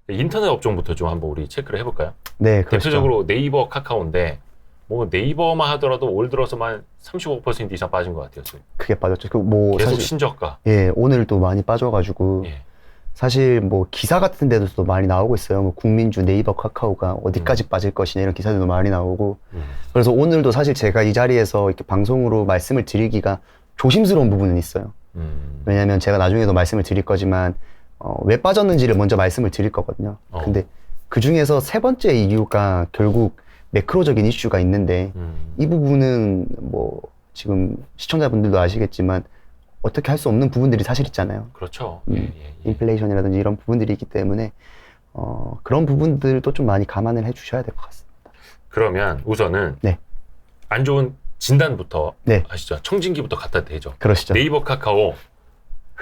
인터넷 업종부터 좀 한번 우리 체크를 해볼까요? 네, 그렇죠. 대표적으로 네이버, 카카오인데 뭐 네이버만 하더라도 올 들어서만 35% 이상 빠진 것 같아요. 지금. 크게 빠졌죠. 뭐 계속 사실 신저가. 예, 오늘도 많이 빠져가지고 예. 사실 뭐 기사 같은 데도 많이 나오고 있어요. 뭐 국민주, 네이버, 카카오가 어디까지 빠질 것이냐 이런 기사들도 많이 나오고. 그래서 오늘도 사실 제가 이 자리에서 이렇게 방송으로 말씀을 드리기가 조심스러운 부분은 있어요. 왜냐면 제가 나중에도 말씀을 드릴 거지만 왜 빠졌는지를 먼저 말씀을 드릴 거거든요. 근데 그 중에서 세 번째 이유가 결국 매크로적인 이슈가 있는데 이 부분은 뭐 지금 시청자분들도 아시겠지만 어떻게 할 수 없는 부분들이 사실 있잖아요. 그렇죠. 인플레이션이라든지 이런 부분들이 있기 때문에 그런 부분들도 좀 많이 감안을 해주셔야 될 것 같습니다. 그러면 우선은 네. 안 좋은 진단부터 네. 아시죠? 청진기부터 갖다 대죠. 그러시죠. 네이버, 카카오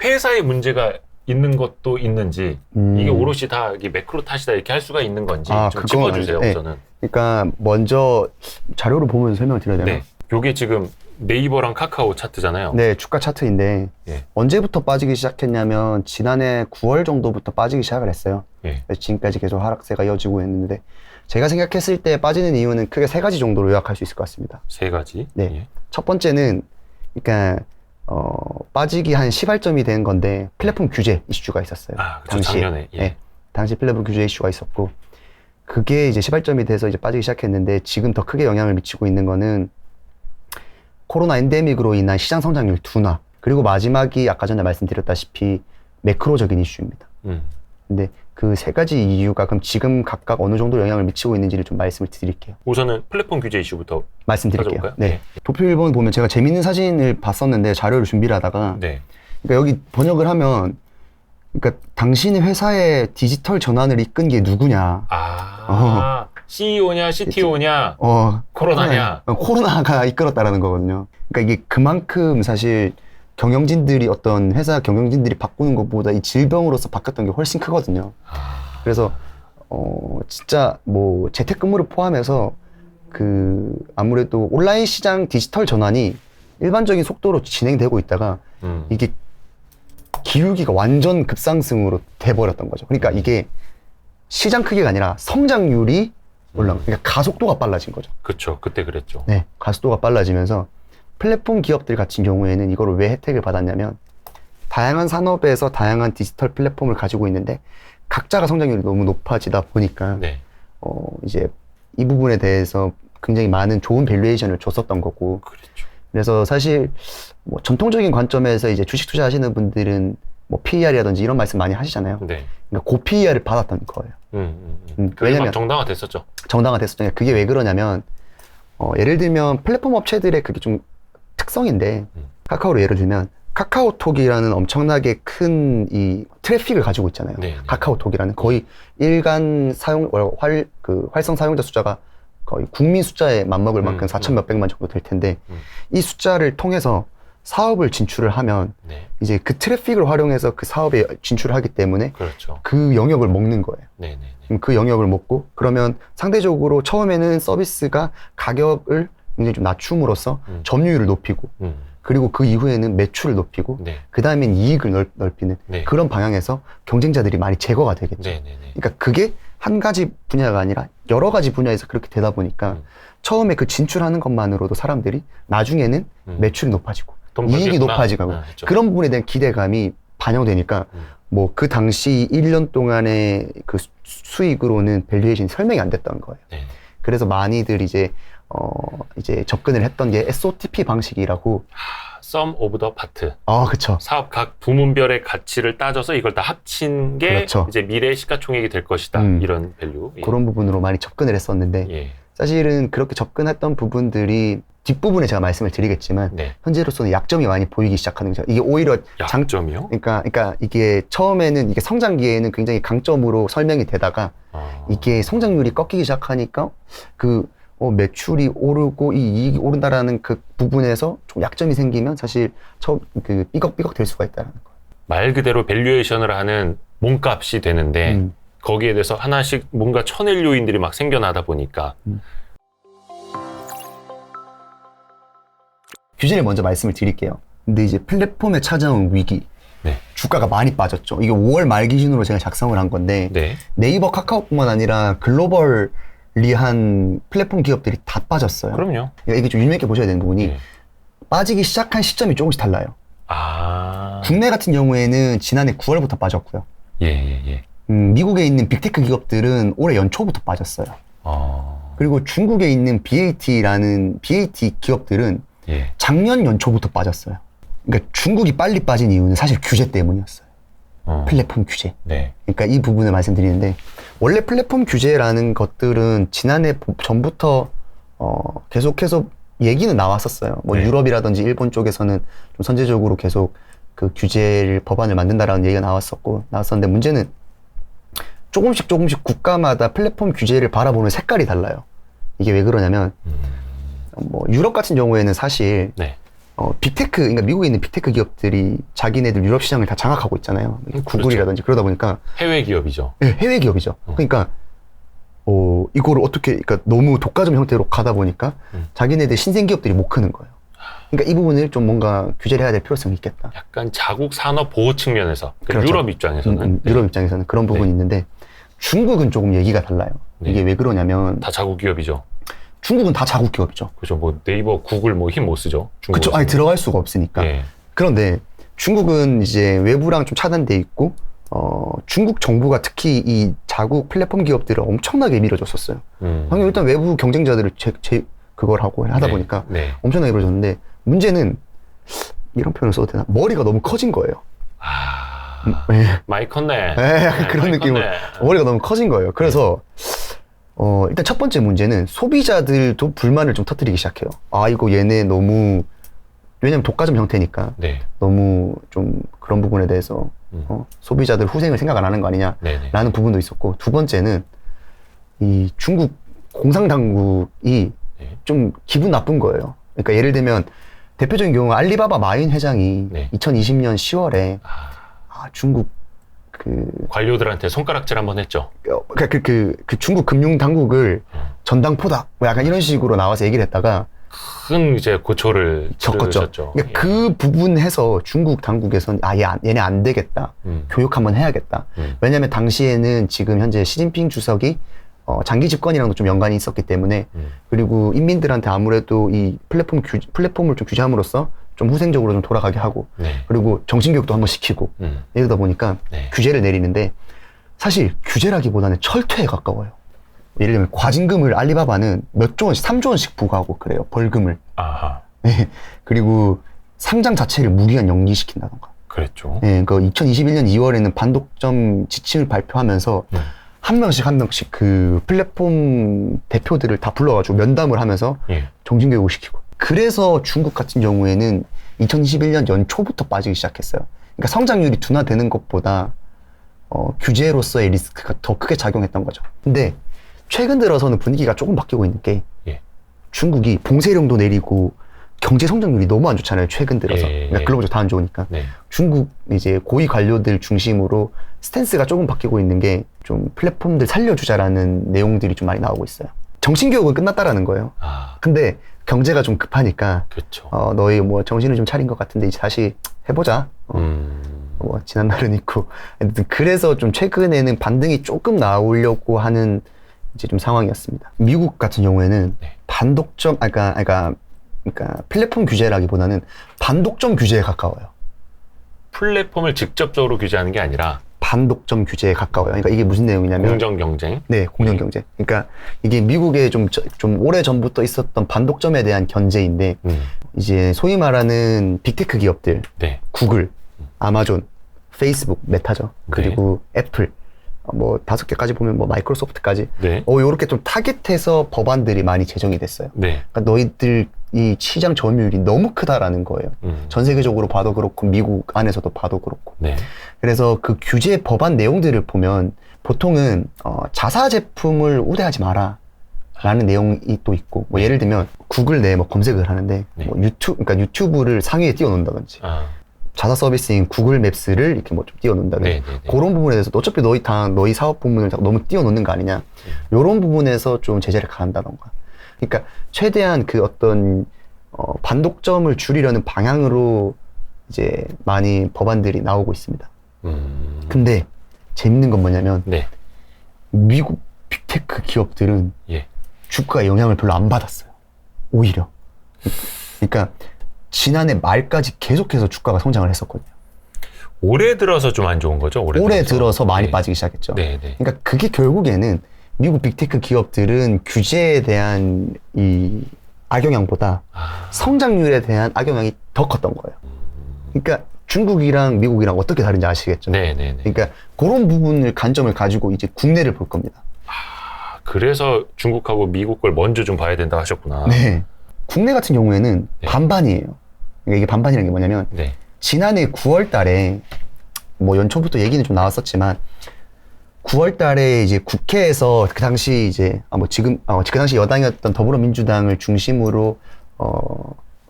회사에 문제가 있는 것도 있는지 이게 오롯이 다 이게 매크로 탓이다 이렇게 할 수가 있는 건지 좀 짚어주세요. 네. 우선은. 그러니까 먼저 자료를 보면서 설명을 드려야 되나요? 네. 요게 지금 네이버랑 카카오 차트잖아요. 네, 주가 차트인데 예. 언제부터 빠지기 시작했냐면 지난해 9월 정도부터 빠지기 시작을 했어요. 예. 그래서 지금까지 계속 하락세가 이어지고 있는데 제가 생각했을 때 빠지는 이유는 크게 세 가지 정도로 요약할 수 있을 것 같습니다. 세 가지. 네. 예. 첫 번째는 그러니까 빠지기 한 시발점이 된 건데 플랫폼 규제 이슈가 있었어요. 아, 그렇죠. 당시에. 작년에. 예. 네, 당시 플랫폼 규제 이슈가 있었고 그게 이제 시발점이 돼서 이제 빠지기 시작했는데 지금 더 크게 영향을 미치고 있는 거는 코로나 엔데믹으로 인한 시장 성장률 둔화 그리고 마지막이 아까 전에 말씀드렸다시피 매크로적인 이슈입니다. 근데 그 세 가지 이유가 그럼 지금 각각 어느 정도 영향을 미치고 있는지를 좀 말씀을 드릴게요. 우선은 플랫폼 규제 이슈부터 말씀드릴게요. 가져볼까요? 네. 도표 1번 보면 제가 재밌는 사진을 봤었는데 자료를 준비를 하다가 네. 그러니까 여기 번역을 하면 그러니까 당신의 회사의 디지털 전환을 이끈 게 누구냐. CEO냐 CTO냐 코로나냐. 코로나가 이끌었다라는 거거든요. 그러니까 이게 그만큼 사실 경영진들이 어떤 회사 경영진들이 바꾸는 것보다 이 질병으로서 바뀌었던 게 훨씬 크거든요. 그래서 진짜 뭐 재택근무를 포함해서 그 아무래도 온라인 시장 디지털 전환이 일반적인 속도로 진행되고 있다가 이게 기울기가 완전 급상승으로 돼버렸던 거죠. 그러니까 이게 시장 크기가 아니라 성장률이 그러니까 가속도가 빨라진 거죠. 그렇죠. 그때 그랬죠. 네, 가속도가 빨라지면서 플랫폼 기업들 같은 경우에는 이거를 왜 혜택을 받았냐면 다양한 산업에서 다양한 디지털 플랫폼을 가지고 있는데 각자가 성장률이 너무 높아지다 보니까 네. 이제 이 부분에 대해서 굉장히 많은 좋은 밸류에이션을 줬었던 거고. 그렇죠. 그래서 사실 뭐 전통적인 관점에서 이제 주식 투자하시는 분들은 뭐 PER이라든지 이런 말씀 많이 하시잖아요. 네. 그러니까 고 PER을 받았던 거예요. 왜냐면 정당화됐었죠. 정당화됐었잖아요. 그게 왜 그러냐면 예를 들면 플랫폼 업체들의 그게 좀 특성인데 카카오로 예를 들면 카카오톡이라는 엄청나게 큰 이 트래픽을 가지고 있잖아요. 네. 카카오톡이라는 거의 일간 활성 사용자 숫자가 거의 국민 숫자에 맞먹을 만큼 4천 몇백만 정도 될 텐데 이 숫자를 통해서 사업을 진출을 하면 네. 이제 그 트래픽을 활용해서 그 사업에 진출을 하기 때문에 그렇죠. 그 영역을 먹는 거예요. 네. 그 영역을 먹고 그러면 상대적으로 처음에는 서비스가 가격을 굉장히 좀 낮춤으로써 점유율을 높이고 그리고 그 이후에는 매출을 높이고 네. 그 다음엔 이익을 넓히는 네. 그런 방향에서 경쟁자들이 많이 제거가 되겠죠. 네. 그러니까 그게 한 가지 분야가 아니라 여러 가지 분야에서 그렇게 되다 보니까 처음에 그 진출하는 것만으로도 사람들이 나중에는 매출이 높아지고 이익이 높아지고 그런 부분에 대한 기대감이 반영되니까 뭐 그 당시 1년 동안의 그 수익으로는 밸류에이션이 설명이 안 됐던 거예요. 네. 그래서 많이들 이제 접근을 했던 게 SOTP 방식이라고. Sum of the part. 그쵸. 사업 각 부문별의 가치를 따져서 이걸 다 합친 게 그렇죠. 이제 미래의 시가총액이 될 것이다. 이런 밸류. 그런 부분으로 많이 접근을 했었는데 예. 사실은 그렇게 접근했던 부분들이 뒷부분에 제가 말씀을 드리겠지만 네. 현재로서는 약점이 많이 보이기 시작하는 거죠. 이게 오히려 약점이요? 그러니까 이게 처음에는 이게 성장기에는 굉장히 강점으로 설명이 되다가 이게 성장률이 꺾이기 시작하니까 매출이 오르고 이 이익이 오른다라는 그 부분에서 좀 약점이 생기면 사실 삐걱삐걱 될 수가 있다는 거예요. 말 그대로 밸류에이션을 하는 몸값이 되는데 거기에 대해서 하나씩 뭔가 쳐낼 요인들이 막 생겨나다 보니까 규제를 먼저 말씀을 드릴게요. 근데 이제 플랫폼에 찾아온 위기 네. 주가가 많이 빠졌죠. 이게 5월 말 기준으로 제가 작성을 한 건데 네. 네이버, 카카오뿐만 아니라 글로벌리한 플랫폼 기업들이 다 빠졌어요. 그럼요. 이게 좀 유념있게 보셔야 되는 부분이 네. 빠지기 시작한 시점이 조금씩 달라요. 국내 같은 경우에는 지난해 9월부터 빠졌고요. 예. 미국에 있는 빅테크 기업들은 올해 연초부터 빠졌어요. 그리고 중국에 있는 BAT 기업들은 예. 작년 연초부터 빠졌어요. 그러니까 중국이 빨리 빠진 이유는 사실 규제 때문이었어요. 플랫폼 규제. 네. 그러니까 이 부분을 말씀드리는데 원래 플랫폼 규제라는 것들은 지난해 전부터 계속해서 얘기는 나왔었어요. 뭐 네. 유럽이라든지 일본 쪽에서는 좀 선제적으로 계속 그 법안을 만든다라는 얘기가 나왔었는데 문제는 조금씩 국가마다 플랫폼 규제를 바라보는 색깔이 달라요. 이게 왜 그러냐면 뭐 유럽 같은 경우에는 사실 네. 빅테크, 그러니까 미국에 있는 빅테크 기업들이 자기네들 유럽 시장을 다 장악하고 있잖아요. 구글이라든지 그러다 보니까 해외 기업이죠. 네, 해외 기업이죠. 그러니까 이거를 어떻게, 그러니까 너무 독과점 형태로 가다 보니까 자기네들 신생 기업들이 못 크는 거예요. 그러니까 이 부분을 좀 뭔가 규제를 해야 될 필요성이 있겠다. 약간 자국 산업 보호 측면에서 그렇죠. 유럽 입장에서는 유럽 입장에서는 그런 부분이 있는데 중국은 조금 얘기가 달라요. 네. 이게 왜 그러냐면 다 자국 기업이죠. 중국은 다 자국 기업이죠. 그죠. 뭐 네이버, 구글 뭐 힘 못 쓰죠. 그렇죠. 아니 들어갈 수가 없으니까. 예. 그런데 중국은 이제 외부랑 좀 차단돼 있고 중국 정부가 특히 이 자국 플랫폼 기업들을 엄청나게 밀어줬었어요. 당연히 일단 외부 경쟁자들을 그걸 하다 네. 보니까 네. 엄청나게 밀어줬는데 문제는 이런 표현을 써도 되나? 머리가 너무 커진 거예요. 네. 많이 컸네. 약간 그런 많이 느낌으로 컸네. 머리가 너무 커진 거예요. 그래서 일단 첫 번째 문제는 소비자들도 불만을 좀 터뜨리기 시작해요. 아 이거 얘네 너무 왜냐면 독과점 형태니까 네. 너무 좀 그런 부분에 대해서 소비자들 후생을 생각 안 하는 거 네네. 아니냐라는 부분도 있었고 두 번째는 이 중국 공상당국이 네. 좀 기분 나쁜 거예요. 그러니까 예를 들면 대표적인 경우 알리바바 마윈 회장이 네. 2020년 10월에 중국 관료들한테 손가락질 한번 했죠. 그 중국 금융 당국을 전당포다 뭐 약간 이런 식으로 나와서 얘기를 했다가 큰 이제 고초를 겪었죠. 치르셨죠. 그러니까 그 부분에서 중국 당국에서는 얘네 안 되겠다. 교육 한번 해야겠다. 왜냐하면 당시에는 지금 현재 시진핑 주석이 장기 집권이랑도 좀 연관이 있었기 때문에 그리고 인민들한테 아무래도 이 플랫폼을 좀 규제함으로써 좀 후생적으로 좀 돌아가게 하고 네. 그리고 정신교육도 한번 시키고 이러다 보니까 네. 규제를 내리는데 사실 규제라기보다는 철퇴에 가까워요. 예를 들면 과징금을 알리바바는 몇 조 원씩 3조 원씩 부과하고 그래요. 벌금을. 아하. 네. 그리고 상장 자체를 무기한 연기시킨다던가. 그랬죠. 네, 그러니까 2021년 2월에는 반독점 지침을 발표하면서 한 명씩 그 플랫폼 대표들을 다 불러가지고 면담을 하면서 예. 정신교육을 시키고. 그래서 중국 같은 경우에는 2021년 연초부터 빠지기 시작했어요. 그러니까 성장률이 둔화되는 것보다 규제로서의 리스크가 더 크게 작용했던 거죠. 근데 최근 들어서는 분위기가 조금 바뀌고 있는 게 예. 중국이 봉쇄령도 내리고 경제 성장률이 너무 안 좋잖아요. 최근 들어서. 그러니까 글로벌적으로 다 안 좋으니까. 네. 중국 이제 고위 관료들 중심으로 스탠스가 조금 바뀌고 있는 게 좀 플랫폼들 살려주자라는 내용들이 좀 많이 나오고 있어요. 정신교육은 끝났다라는 거예요. 근데 경제가 좀 급하니까 그렇죠. 너희 뭐 정신을 좀 차린 것 같은데 이제 다시 해보자. 뭐 지난 날은 있고. 그래서 좀 최근에는 반등이 조금 나오려고 하는 이제 좀 상황이었습니다. 미국 같은 경우에는 네. 반독점, 그러니까 플랫폼 규제라기보다는 반독점 규제에 가까워요. 플랫폼을 직접적으로 규제하는 게 아니라 반독점 규제에 가까워요. 그러니까 이게 무슨 내용이냐면 공정 경쟁. 네, 공정 경쟁. 그러니까 이게 미국에 좀 오래 전부터 있었던 반독점에 대한 견제인데 이제 소위 말하는 빅테크 기업들, 네. 구글, 아마존, 페이스북, 메타죠. 그리고 애플, 뭐 5개까지 보면 뭐 마이크로소프트까지. 네. 요렇게 좀 타겟해서 법안들이 많이 제정이 됐어요. 네. 그러니까 너희들 이 시장 점유율이 너무 크다라는 거예요. 전 세계적으로 봐도 그렇고 미국 안에서도 봐도 그렇고. 네. 그래서 그 규제 법안 내용들을 보면 보통은 자사 제품을 우대하지 마라 라는 내용이 또 있고 뭐 예를 들면 구글 내에 뭐 검색을 하는데 네. 뭐 그러니까 유튜브를 상위에 띄워놓는다든지 자사 서비스인 구글 맵스를 이렇게 뭐 좀 띄워놓는다든지 네, 네, 네. 그런 부분에 대해서 어차피 너희 사업 부문을 너무 띄워놓는 거 아니냐 이런 부분에서 좀 제재를 가한다던가. 그러니까 최대한 그 어떤 반독점을 줄이려는 방향으로 이제 많이 법안들이 나오고 있습니다. 근데 재밌는 건 뭐냐면 네. 미국 빅테크 기업들은 예. 주가에 영향을 별로 안 받았어요. 오히려. 그러니까 지난해 말까지 계속해서 주가가 성장을 했었거든요. 올해 들어서 좀 안 좋은 거죠? 올해 들어서 많이 네. 빠지기 시작했죠. 네, 네. 그러니까 그게 결국에는 미국 빅테크 기업들은 규제에 대한 이 악영향보다 성장률에 대한 악영향이 더 컸던 거예요. 그러니까 중국이랑 미국이랑 어떻게 다른지 아시겠죠? 네, 네, 네. 그러니까 그런 부분을 관점을 가지고 이제 국내를 볼 겁니다. 그래서 중국하고 미국 걸 먼저 좀 봐야 된다 하셨구나. 네. 국내 같은 경우에는 네. 반반이에요. 그러니까 이게 반반이라는 게 뭐냐면 네. 지난해 9월 달에 뭐 연초부터 얘기는 좀 나왔었지만 9월 달에 이제 국회에서 그 당시 이제 그 당시 여당이었던 더불어민주당을 중심으로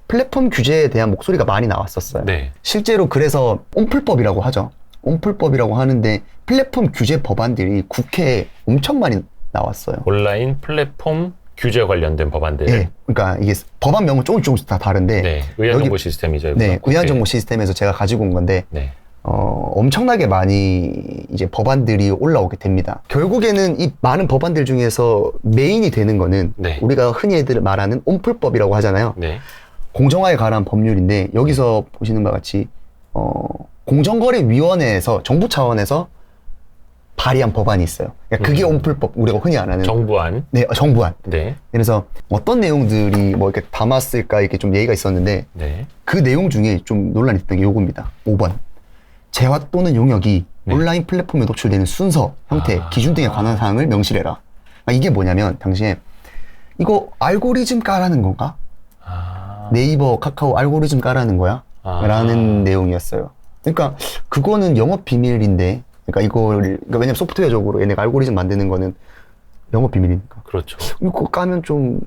플랫폼 규제에 대한 목소리가 많이 나왔었어요. 네. 실제로 그래서 온풀법이라고 하죠. 온풀법이라고 하는데 플랫폼 규제 법안들이 국회에 엄청 많이 나왔어요. 온라인 플랫폼 규제 관련된 법안들. 네. 그러니까 이게 법안명은 조금씩 다 다른데 네. 의안정보 시스템이죠. 네. 의안정보 시스템에서 제가 가지고 온 건데 네. 엄청나게 많이 이제 법안들이 올라오게 됩니다. 결국에는 이 많은 법안들 중에서 메인이 되는 거는 네. 우리가 흔히 말하는 온풀법이라고 하잖아요. 네. 공정화에 관한 법률인데 여기서 보시는 바와 같이 공정거래위원회에서 정부 차원에서 발의한 법안이 있어요. 그러니까 그게 온풀법, 우리가 흔히 안 하는 정부안. 네, 정부안. 네. 그래서 어떤 내용들이 뭐 이렇게 담았을까 이렇게 좀 얘기가 있었는데 네. 그 내용 중에 좀 논란이 있던 게 요겁니다. 5번. 재화 또는 용역이 네. 온라인 플랫폼에 노출되는 순서, 형태, 기준 등에 관한 사항을 명시해라. 이게 뭐냐면 당시에 이거 알고리즘 까라는 건가? 네이버, 카카오 알고리즘 까라는 거야? 라는 내용이었어요. 그러니까 그거는 영업 비밀인데, 그러니까 왜냐면 소프트웨어적으로 얘네가 알고리즘 만드는 거는 영업 비밀이니까. 그렇죠. 이거 까면 좀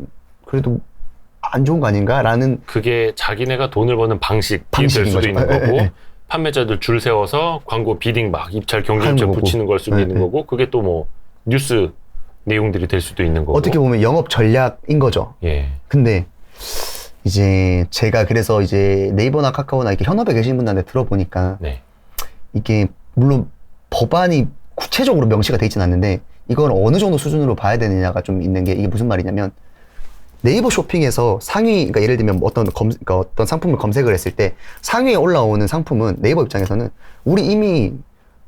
그래도 안 좋은 거 아닌가? 라는 그게 자기네가 돈을 버는 방식이 될 방식인 수도 거죠. 있는 거고 판매자들 줄 세워서 광고 비딩 막 입찰 경쟁점 하는 거고. 붙이는 걸 수도 있는 거고 그게 또 뭐 뉴스 내용들이 될 수도 있는 거고. 어떻게 보면 영업 전략인 거죠. 예. 근데 이제 제가 그래서 이제 네이버나 카카오나 이렇게 현업에 계신 분들한테 들어보니까 네. 이게 물론 법안이 구체적으로 명시가 돼 있지는 않는데 이걸 어느 정도 수준으로 봐야 되느냐가 좀 있는 게 이게 무슨 말이냐면 네이버 쇼핑에서 상위, 그러니까 예를 들면 그러니까 어떤 상품을 검색을 했을 때 상위에 올라오는 상품은 네이버 입장에서는 우리 이미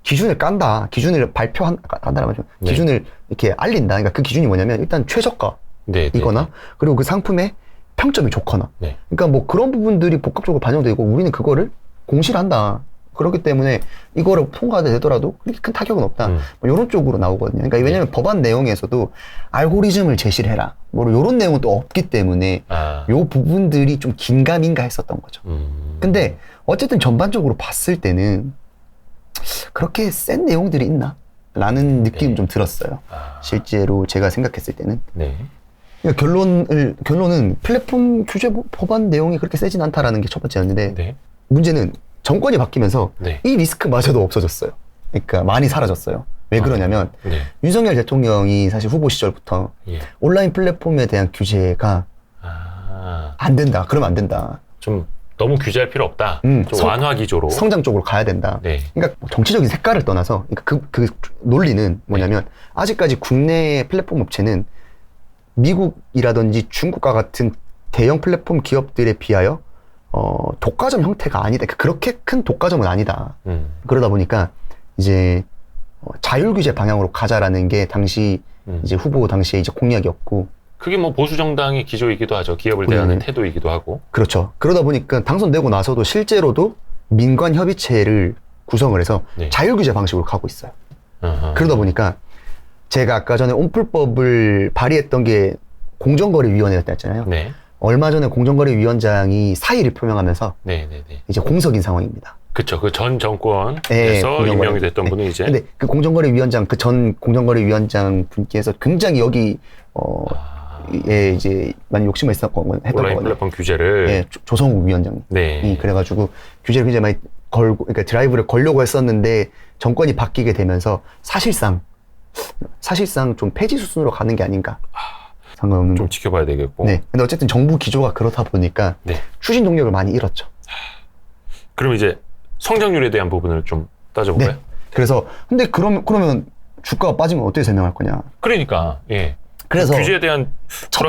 기준을 깐다, 기준을 간다라면 네. 기준을 이렇게 알린다. 그러니까 그 기준이 뭐냐면 일단 최저가 네. 이거나 그리고 그 상품의 평점이 좋거나. 네. 그러니까 뭐 그런 부분들이 복합적으로 반영되고 우리는 그거를 공시를 한다. 그렇기 때문에 이거를 통과가 되더라도 그렇게 큰 타격은 없다. 뭐 이런 쪽으로 나오거든요. 그러니까 왜냐면 법안 내용에서도 알고리즘을 제시를 해라. 뭐 이런 내용은 또 없기 때문에 요 부분들이 좀 긴가민가 했었던 거죠. 근데 어쨌든 전반적으로 봤을 때는 그렇게 센 내용들이 있나? 라는 느낌이 좀 들었어요. 실제로 제가 생각했을 때는. 네. 그러니까 결론은 플랫폼 규제 법안 내용이 그렇게 세진 않다라는 게 첫 번째였는데 네. 문제는 정권이 바뀌면서 네. 이 리스크마저도 없어졌어요. 그러니까 많이 사라졌어요. 왜 그러냐면 네. 윤석열 대통령이 사실 후보 시절부터 예. 온라인 플랫폼에 대한 규제가 안 된다. 그러면 안 된다. 좀 너무 규제할 필요 없다. 좀 완화 기조로. 성장 쪽으로 가야 된다. 네. 그러니까 정치적인 색깔을 떠나서 그러니까 그 논리는 뭐냐면 아직까지 국내의 플랫폼 업체는 미국이라든지 중국과 같은 대형 플랫폼 기업들에 비하여 독과점 형태가 아니다. 그렇게 큰 독과점은 아니다. 그러다 보니까 이제 자율 규제 방향으로 가자라는 게 당시 이제 후보 당시에 이제 공약이었고. 그게 뭐 보수 정당의 기조이기도 하죠. 기업을 대하는 태도이기도 하고. 그렇죠. 그러다 보니까 당선되고 나서도 실제로도 민관 협의체를 구성을 해서 네. 자율 규제 방식으로 가고 있어요. 어허. 그러다 보니까 제가 아까 전에 온풀법을 발의했던 게 공정거래위원회였다 했잖아요. 네. 얼마 전에 공정거래위원장이 사의를 표명하면서 네. 이제 공석인 상황입니다. 그쵸. 그 전 정권에서 네, 임명이 됐던 분은 이제. 근데 그 공정거래위원장, 그 전 공정거래위원장 분께서 굉장히 여기, 예, 이제 많이 욕심을 했던 온라인 거거든요. 플랫폼 규제를. 예, 조성욱 위원장이. 네. 그래가지고 규제를 굉장히 많이 걸고, 그러니까 드라이브를 걸려고 했었는데 정권이 바뀌게 되면서 사실상 좀 폐지 수순으로 가는 게 아닌가. 상관없는 좀 지켜봐야 되겠고. 네. 근데 어쨌든 정부 기조가 그렇다 보니까 네. 추진 동력을 많이 잃었죠. 그럼 이제 성장률에 대한 부분을 좀 따져볼까요? 네. 그래서 근데 그러면 주가가 빠지면 어떻게 설명할 거냐? 그러니까 예. 그래서 규제에 대한 첫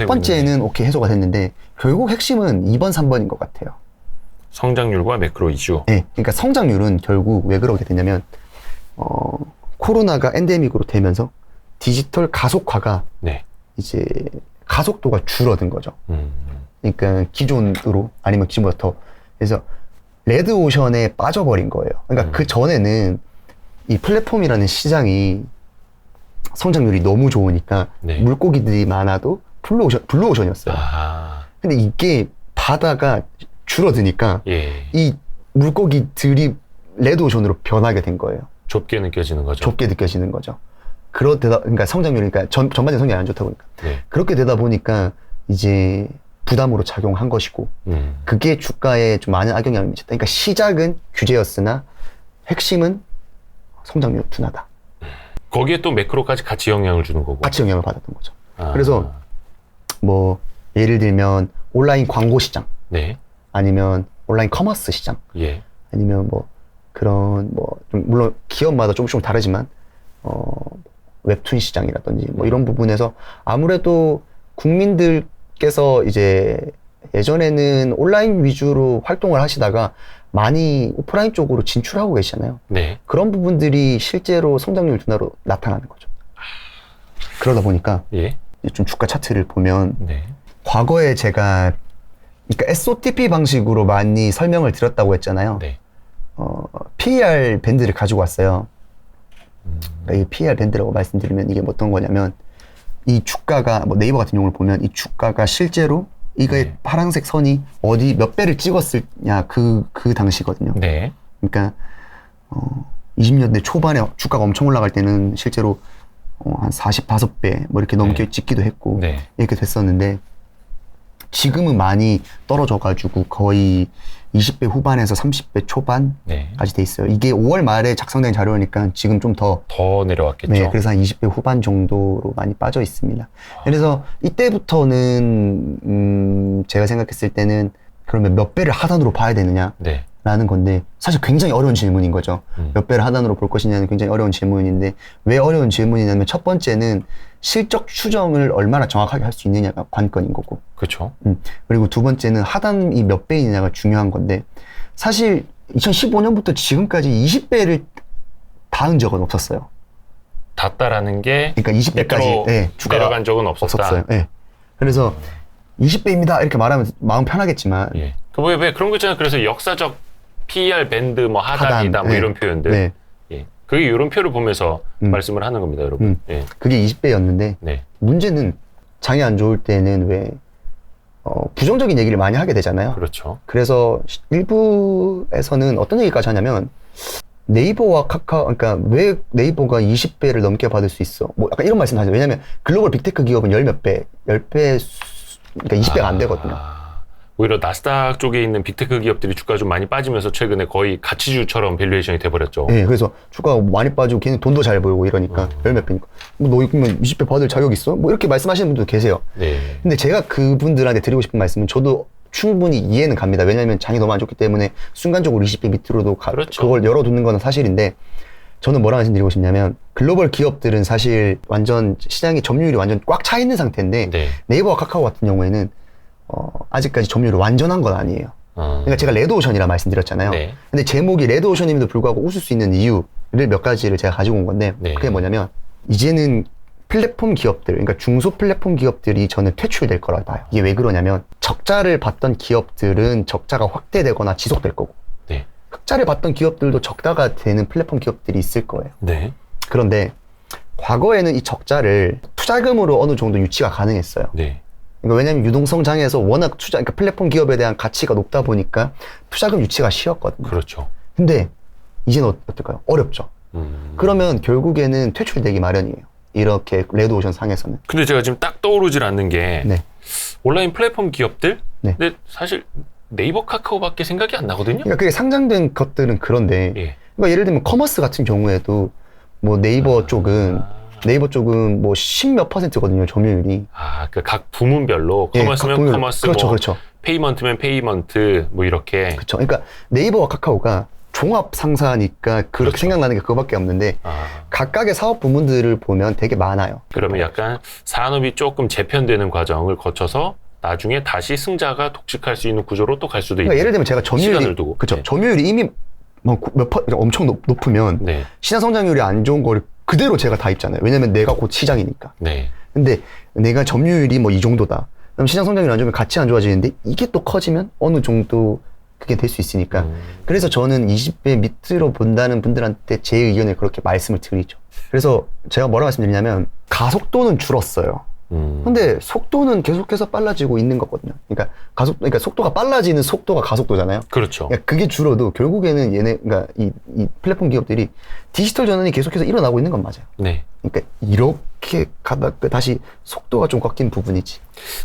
번째는 오케이 해소가 됐는데 결국 핵심은 2번, 3번인 것 같아요. 성장률과 매크로 이슈. 네, 그러니까 성장률은 결국 왜 그러게 됐냐면 코로나가 엔데믹으로 되면서 디지털 가속화가 네. 이제 가속도가 줄어든 거죠. 그러니까 기존으로 아니면 기존보다 더 그래서 레드오션에 빠져버린 거예요. 그러니까 그 전에는 이 플랫폼이라는 시장이 성장률이 너무 좋으니까 네. 물고기들이 많아도 블루오션이었어요. 근데 이게 바다가 줄어드니까 예. 이 물고기들이 레드오션으로 변하게 된 거예요. 좁게 느껴지는 거죠. 좁게 느껴지는 거죠. 그러니까 성장률이, 그러니까 전반적인 성장이 안 좋다 보니까. 네. 그렇게 되다 보니까 이제 부담으로 작용한 것이고, 그게 주가에 좀 많은 악영향을 미쳤다. 그러니까 시작은 규제였으나 핵심은 성장률 둔하다. 거기에 또 매크로까지 같이 영향을 주는 거고. 같이 영향을 받았던 거죠. 그래서 뭐 예를 들면 온라인 광고 시장, 네. 아니면 온라인 커머스 시장, 예. 아니면 뭐 그런 뭐 좀 물론 기업마다 조금씩 다르지만 웹툰 시장이라든지 뭐 이런 부분에서 아무래도 국민들께서 이제 예전에는 온라인 위주로 활동을 하시다가 많이 오프라인 쪽으로 진출하고 계시잖아요. 네. 그런 부분들이 실제로 성장률 둔화로 나타나는 거죠. 그러다 보니까 예. 좀 주가 차트를 보면 네. 과거에 제가 그러니까 SOTP 방식으로 많이 설명을 드렸다고 했잖아요. 네. PER 밴드를 가지고 왔어요. 그러니까 이 PER 밴드라고 말씀드리면 이게 어떤 거냐면 이 주가가 뭐 네이버 같은 경우를 보면 이 주가가 실제로 이거의 네. 파란색 선이 어디 몇 배를 찍었을냐 그 당시거든요. 네. 그러니까 20년대 초반에 주가가 엄청 올라갈 때는 실제로 한 45배 뭐 이렇게 넘게 네. 찍기도 했고 네. 이렇게 됐었는데 지금은 많이 떨어져가지고 거의 20배 후반에서 30배 초반까지 네. 돼 있어요. 이게 5월 말에 작성된 자료니까 지금 좀 더 내려왔겠죠. 네, 그래서 한 20배 후반 정도로 많이 빠져 있습니다. 그래서 이때부터는 제가 생각했을 때는 그러면 몇 배를 하단으로 봐야 되느냐 네. 라는 건데 사실 굉장히 어려운 질문인 거죠. 몇 배를 하단으로 볼 것이냐는 굉장히 어려운 질문인데 왜 어려운 질문이냐면 첫 번째는 실적 추정을 얼마나 정확하게 할 수 있느냐가 관건인 거고 그렇죠. 그리고 두 번째는 하단이 몇 배이냐가 중요한 건데 사실 2015년부터 지금까지 20배를 닿은 적은 없었어요. 닿다라는 게 그러니까 20배까지 네, 주가가 내려간 적은 없었다. 네. 그래서 20배입니다 이렇게 말하면 마음 편하겠지만 예. 왜 그런 거 있잖아요. 그래서 역사적 PER 밴드 뭐 하단이다 뭐 네. 이런 표현들. 네. 예. 그게 이런 표를 보면서 말씀을 하는 겁니다, 여러분. 예. 그게 20배였는데 네. 문제는 장이 안 좋을 때는 왜 부정적인 얘기를 많이 하게 되잖아요. 그렇죠. 그래서 일부에서는 어떤 얘기까지 하냐면 네이버와 카카오, 그러니까 왜 네이버가 20배를 넘게 받을 수 있어? 뭐 약간 이런 말씀 하죠. 왜냐면 글로벌 빅테크 기업은 10몇 배, 10배, 그러니까 20배가 안 되거든요. 오히려 나스닥 쪽에 있는 빅테크 기업들이 주가 좀 많이 빠지면서 최근에 거의 가치주처럼 밸류에이션이 돼버렸죠. 네, 그래서 주가가 많이 빠지고 걔는 돈도 잘 벌고 이러니까 10몇 배니까 뭐 너 그러면 20배 받을 자격 있어? 뭐 이렇게 말씀하시는 분도 계세요. 네. 근데 제가 그분들한테 드리고 싶은 말씀은 저도 충분히 이해는 갑니다. 왜냐하면 장이 너무 안 좋기 때문에 순간적으로 20배 밑으로도 그렇죠. 그걸 열어두는 건 사실인데 저는 뭐라 말씀드리고 싶냐면 글로벌 기업들은 사실 완전 시장의 점유율이 완전 꽉 차 있는 상태인데 네. 네이버와 카카오 같은 경우에는 아직까지 점유율이 완전한 건 아니에요. 그러니까 제가 레드오션이라 말씀드렸잖아요. 네. 근데 제목이 레드오션임에도 불구하고 웃을 수 있는 이유를 몇 가지를 제가 가지고 온 건데 네. 그게 뭐냐면 이제는 플랫폼 기업들, 그러니까 중소 플랫폼 기업들이 저는 퇴출될 거라 봐요. 이게 왜 그러냐면 적자를 봤던 기업들은 적자가 확대되거나 지속될 거고 네. 흑자를 봤던 기업들도 적자가 되는 플랫폼 기업들이 있을 거예요. 네. 그런데 과거에는 이 적자를 투자금으로 어느 정도 유치가 가능했어요. 네. 그러니까 왜냐면 유동성장에서 워낙 그러니까 플랫폼 기업에 대한 가치가 높다 보니까 투자금 유치가 쉬웠거든요. 그렇죠. 근데 이제는 어떨까요? 어렵죠. 그러면 결국에는 퇴출되기 마련이에요. 이렇게 레드오션 상에서는. 근데 제가 지금 딱 떠오르질 않는 게 네. 온라인 플랫폼 기업들? 네. 근데 사실 네이버 카카오밖에 생각이 안 나거든요. 그러니까 그게 상장된 것들은 그런데 예. 그러니까 예를 들면 커머스 같은 경우에도 뭐 네이버 쪽은 뭐 10몇 %거든요, 점유율이. 그 각 부문별로 예, 커머스면 각 부문, 커머스, 그렇죠, 뭐 그렇죠. 페이먼트면 페이먼트 뭐 이렇게. 그렇죠. 그러니까 네이버와 카카오가 종합 상사니까 그렇게 그렇죠. 생각나는 게 그거밖에 없는데 각각의 사업 부문들을 보면 되게 많아요. 그러면 약간 산업이 조금 재편되는 과정을 거쳐서 나중에 다시 승자가 독식할 수 있는 구조로 또 갈 수도 있고. 그러니까 예를 들면 제가 점유율이 두고. 그렇죠. 네. 점유율이 이미 엄청 높으면 네. 시장 성장률이 안 좋은 거를 그대로 제가 다 입잖아요. 왜냐면 내가 곧 시장이니까. 네. 근데 내가 점유율이 뭐 이 정도다. 그럼 시장 성장률이 안 좋으면 같이 안 좋아지는데 이게 또 커지면 어느 정도 그게 될 수 있으니까. 그래서 저는 20배 밑으로 본다는 분들한테 제 의견을 그렇게 말씀을 드리죠. 그래서 제가 뭐라 말씀드리냐면 가속도는 줄었어요. 근데 속도는 계속해서 빨라지고 있는 거거든요. 그러니까 속도가 빨라지는 속도가 가속도잖아요. 그렇죠. 그러니까 그게 줄어도 결국에는 그러니까 이 플랫폼 기업들이 디지털 전환이 계속해서 일어나고 있는 건 맞아요. 네. 그러니까 이렇게 가다가 다시 속도가 좀 꺾인 부분이지.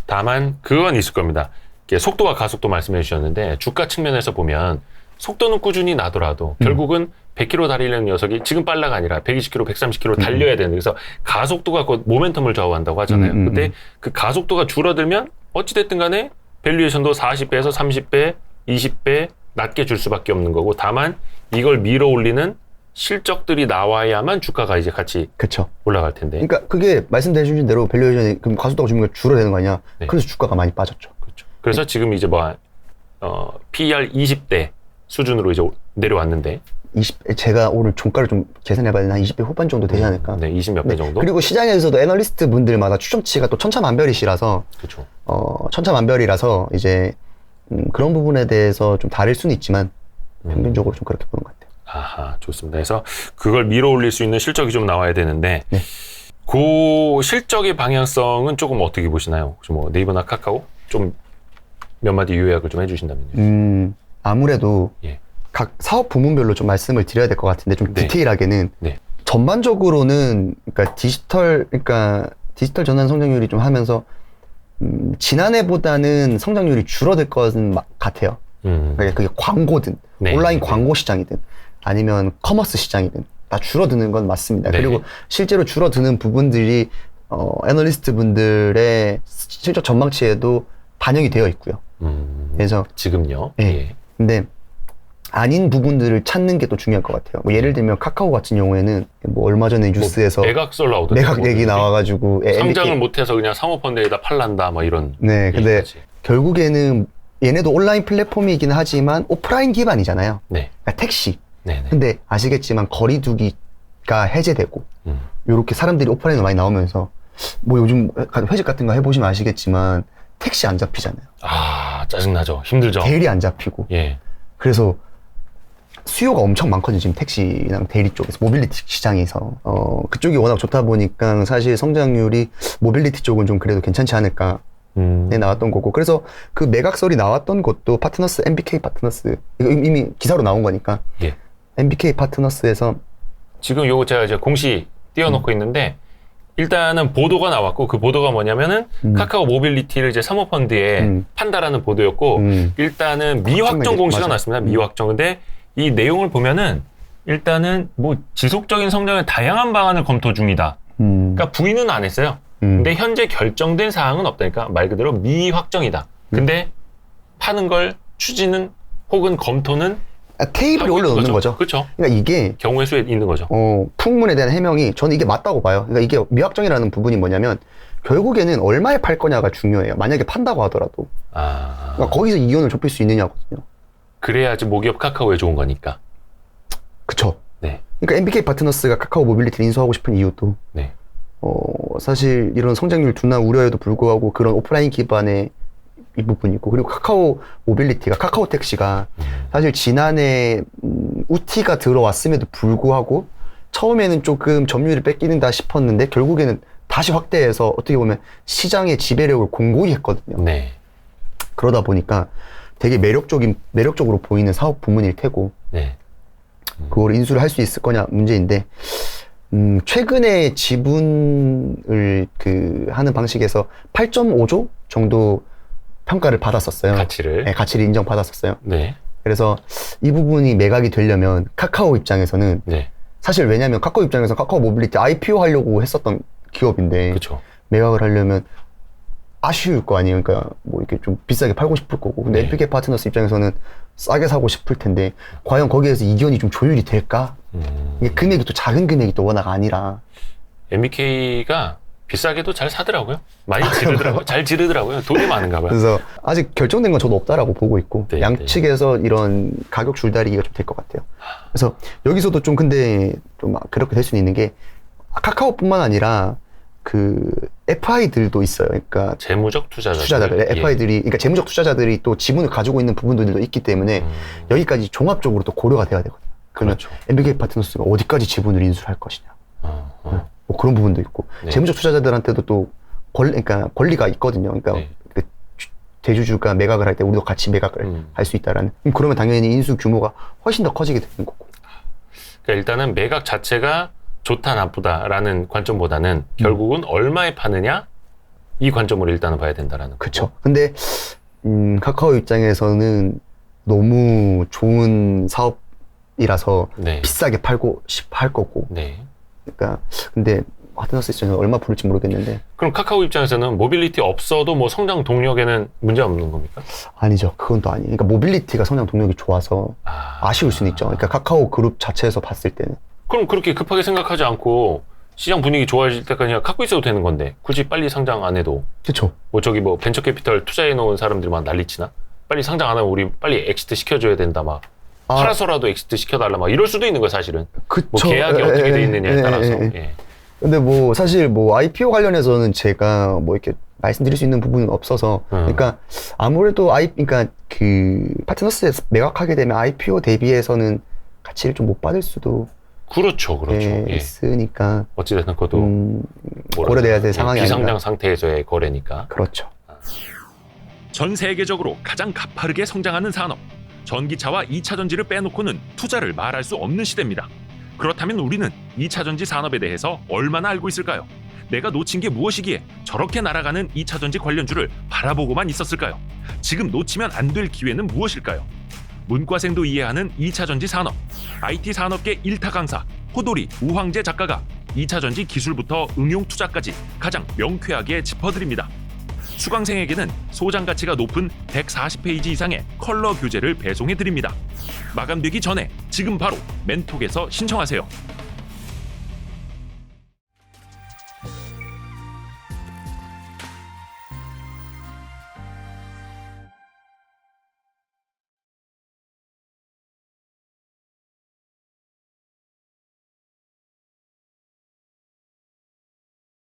다만 그건 있을 겁니다. 이게 속도와 가속도 말씀해 주셨는데 주가 측면에서 보면 속도는 꾸준히 나더라도 결국은 100km 달리는 녀석이 지금 빨라가 아니라 120km, 130km 달려야 되는, 그래서 가속도가 곧 모멘텀을 좌우한다고 하잖아요. 근데 그 가속도가 줄어들면 어찌됐든 간에 밸류에이션도 40배에서 30배, 20배 낮게 줄 수밖에 없는 거고, 다만 이걸 밀어 올리는 실적들이 나와야만 주가가 이제 같이 그렇죠. 올라갈 텐데. 그러니까 그게 말씀해 대로 밸류에이션이 그럼 가속도가 줄면 줄어드는 거 아니야? 네. 그래서 주가가 많이 빠졌죠. 그렇죠. 그래서 지금 이제 PER 20대 수준으로 이제 내려왔는데, 제가 오늘 종가를 좀 계산해봐야 되나? 한 20배 후반 정도 되지 않을까? 네, 20몇 배 정도. 그리고 시장에서도 애널리스트 분들마다 추정치가 또 천차만별이시라서, 그렇죠. 천차만별이라서 이제 그런 부분에 대해서 좀 다를 수는 있지만 평균적으로 좀 그렇게 보는 것 같아요. 아하, 좋습니다. 그래서 그걸 밀어 올릴 수 있는 실적이 좀 나와야 되는데, 네. 그 실적의 방향성은 조금 어떻게 보시나요? 혹시 뭐 네이버나 카카오 좀 몇 마디 요약을 좀 해주신다면요. 아무래도 예. 각 사업 부문별로 좀 말씀을 드려야 될 것 같은데 좀 네. 디테일하게는 네. 전반적으로는 그러니까 디지털 전환 성장률이 좀 하면서 지난해보다는 성장률이 줄어들 것은 같아요. 그러니까 그게 광고든 네. 온라인 네. 광고 시장이든 아니면 커머스 시장이든 다 줄어드는 건 맞습니다. 네. 그리고 실제로 줄어드는 부분들이 애널리스트 분들의 실적 전망치에도 반영이 되어 있고요. 그래서 지금요. 네. 예. 근데 아닌 부분들을 찾는 게 또 중요할 것 같아요. 뭐 예를 들면 카카오 같은 경우에는 뭐 얼마 전에 뉴스에서 매각설 나오던데. 매각 얘기 나와가지고 상장을 못해서 그냥 사모펀드에다 팔란다, 뭐 이런. 네, 근데 얘기까지. 결국에는 얘네도 온라인 플랫폼이긴 하지만 오프라인 기반이잖아요. 네. 그러니까 택시. 네. 근데 아시겠지만 거리두기가 해제되고 이렇게 사람들이 오프라인으로 많이 나오면서 뭐 요즘 회식 같은 거 해보시면 아시겠지만 택시 안 잡히잖아요. 아, 짜증나죠. 힘들죠. 대리 안 잡히고. 예. 그래서 수요가 엄청 많거든요. 지금 택시랑 대리 쪽에서 모빌리티 시장에서 그쪽이 워낙 좋다 보니까 사실 성장률이 모빌리티 쪽은 좀 그래도 괜찮지 않을까 나왔던 거고, 그래서 그 매각설이 나왔던 것도 파트너스 MBK 파트너스 이미 기사로 나온 거니까 예. MBK 파트너스에서 지금 요거 제가 이제 공시 띄워놓고 있는데, 일단은 보도가 나왔고, 그 보도가 뭐냐면은 카카오 모빌리티를 이제 사모펀드에 판다라는 보도였고, 일단은 미확정 공시가 맞아요. 나왔습니다. 미확정. 근데 이 내용을 보면은 일단은 뭐 지속적인 성장의 다양한 방안을 검토 중이다. 그러니까 부인은 안 했어요. 근데 현재 결정된 사항은 없다니까 말 그대로 미확정이다. 근데 파는 걸 추진은 혹은 검토는 테이블에 올려놓는 거죠. 그렇죠. 그러니까 이게 경우의 수에 있는 거죠. 풍문에 대한 해명이 저는 이게 맞다고 봐요. 그러니까 이게 미확정이라는 부분이 뭐냐면 결국에는 얼마에 팔 거냐가 중요해요. 만약에 판다고 하더라도. 그러니까 거기서 이윤을 좁힐 수 있느냐거든요. 그래야지 모기업 카카오에 좋은 거니까. 그쵸. 네. 그러니까 MBK 파트너스가 카카오 모빌리티를 인수하고 싶은 이유도 네. 사실 이런 성장률 둔화 우려에도 불구하고 그런 오프라인 기반의 이 부분이고, 그리고 카카오 모빌리티가 카카오 택시가 사실 지난해 우티가 들어왔음에도 불구하고 처음에는 조금 점유율을 뺏기는다 싶었는데 결국에는 다시 확대해서 어떻게 보면 시장의 지배력을 공고히 했거든요. 네. 그러다 보니까 되게 매력적으로 보이는 사업 부문일 테고, 네. 그걸 인수를 할 수 있을 거냐 문제인데, 최근에 지분을 하는 방식에서 8.5조 정도 평가를 받았었어요. 가치를. 네, 가치를 인정받았었어요. 네. 그래서 이 부분이 매각이 되려면 카카오 입장에서는 네. 사실 왜냐면 카카오 입장에서 카카오 모빌리티 IPO 하려고 했었던 기업인데 그렇죠. 매각을 하려면 아쉬울 거 아니에요. 그러니까 뭐 이렇게 좀 비싸게 팔고 싶을 거고. 근데 네. 엔피케이 파트너스 입장에서는 싸게 사고 싶을 텐데 과연 거기에서 이견이 좀 조율이 될까? 이게 금액이 또 작은 금액이 또 워낙 아니라. MBK가 비싸게도 잘 사더라고요. 많이 지르더라고요. 잘 지르더라고요. 돈이 많은가 봐요. 그래서 아직 결정된 건 저도 없다라고 보고 있고 네, 양측에서 이런 가격 줄다리기가 좀 될 것 같아요. 그래서 여기서도 좀 근데 좀 그렇게 될 수 있는 게 카카오뿐만 아니라 그 FI들도 있어요. 그러니까 재무적 투자자들. 예. FI들이 그러니까 재무적 투자자들이 또 지분을 가지고 있는 부분들도 있기 때문에 여기까지 종합적으로 또 고려가 돼야 되거든요. 그러면 그렇죠. MBK 파트너스가 어디까지 지분을 인수할 것이냐. 뭐 그런 부분도 있고 네. 재무적 투자자들한테도 또 그러니까 권리가 있거든요. 그러니까 네. 그 대주주가 매각을 할 때 우리도 같이 매각을 할 수 있다라는. 그러면 당연히 인수 규모가 훨씬 더 커지게 되는 거고. 그러니까 일단은 매각 자체가 좋다 나쁘다라는 관점보다는 결국은 얼마에 파느냐 이 관점으로 일단은 봐야 된다라는 그렇죠. 근데 카카오 입장에서는 너무 좋은 사업이라서 네. 비싸게 팔고 싶어 할 거고. 네. 그러니까 근데 파트너스 입장에서 얼마 부를지 모르겠는데 그럼 카카오 입장에서는 모빌리티 없어도 뭐 성장 동력에는 문제 없는 겁니까? 아니죠. 그건 또 아니에요. 그러니까 모빌리티가 성장 동력이 좋아서 아쉬울 수는 있죠. 그러니까 카카오 그룹 자체에서 봤을 때는. 그럼 그렇게 급하게 생각하지 않고 시장 분위기 좋아질 때까지 그냥 갖고 있어도 되는 건데 굳이 빨리 상장 안 해도 그렇죠. 뭐 저기 뭐 벤처 캐피털 투자해 놓은 사람들이 막 난리치나? 빨리 상장 안 하면 우리 빨리 엑시트 시켜줘야 된다 막 팔아서라도 엑시트 시켜달라 막 이럴 수도 있는 거예요 사실은. 그쵸. 뭐 계약이 어떻게 돼 있느냐에 따라서. 예. 근데 뭐 사실 뭐 IPO 관련해서는 제가 뭐 이렇게 말씀드릴 수 있는 부분은 없어서 그러니까 아무래도 그러니까 그 파트너스에 매각하게 되면 IPO 대비해서는 가치를 좀 못 받을 수도 그렇죠. 예. 있으니까 어찌됐든 그것도 고려돼야 될 상황이 비상장 아닌가. 상태에서의 거래니까. 그렇죠. 전 세계적으로 가장 가파르게 성장하는 산업, 전기차와 2차 전지를 빼놓고는 투자를 말할 수 없는 시대입니다. 그렇다면 우리는 2차 전지 산업에 대해서 얼마나 알고 있을까요? 내가 놓친 게 무엇이기에 저렇게 날아가는 2차 전지 관련주를 바라보고만 있었을까요? 지금 놓치면 안 될 기회는 무엇일까요? 문과생도 이해하는 2차 전지 산업, IT 산업계 1타 강사 호돌이 우황재 작가가 2차 전지 기술부터 응용 투자까지 가장 명쾌하게 짚어드립니다. 수강생에게는 소장 가치가 높은 140페이지 이상의 컬러 교재를 배송해드립니다. 마감되기 전에 지금 바로 멘톡에서 신청하세요.